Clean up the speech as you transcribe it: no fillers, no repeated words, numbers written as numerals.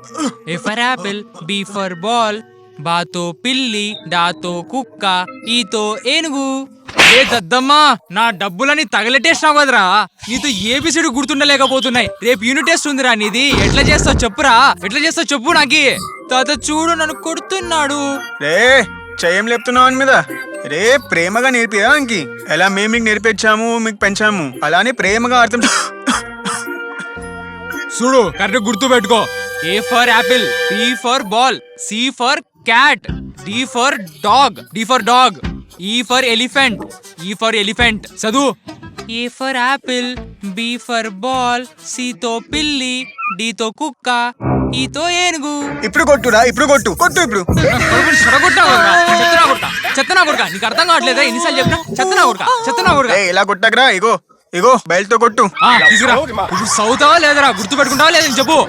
A for apple, B for ball, బాతో పిల్లి, డాతో కుక్క, ఈతో ఏనుగు. ఏ దద్దమ్మా, నా డబ్బులని తగలెట్టేసినావు కదరా. నీతో ఏబిసిడి గుర్తుండలేకపోతున్నాయి. రేపు యూనిట్ టెస్ట్ ఉందిరా నీది. ఎట్లా చేస్తావు చెప్పురా, ఎట్లా చేస్తావు చెప్పు నాకి. తాత చూడు నన్ను కొడుతున్నాడు. రే చెయ్యం లేపుతున్నావు అని మీద. రే ప్రేమగా నేర్పిరా అంకి. ఎలా మేము మీకు నేర్పించాము, మీకు పెంచాము, అలానే ప్రేమగా అర్థం చూడు కరెక్ట్ గుర్తు పెట్టుకో. A for apple, B for ball, C for cat, D for dog, E for elephant, E for elephant. చదువు. A for apple, B for ball, సితో పిల్లి, డితో కుక్క, ఈతో ఏనుగు. ఇప్పుడు కొట్టురా, ఇప్పుడు కొట్టు ఇప్పుడు. చెత్తనా కొడుక, నీకు అర్థం కావట్లేదా? ఎన్నిసార్లు చెప్పినా చెత్తనా కొడుక. ఇలా కొట్టకరా. ఇగో బయలుతో కొట్టు. తీసుకురా. ఇప్పుడు చదువుతావా లేదరా, గుర్తు పెట్టుకుంటావా లేదా చెప్పు.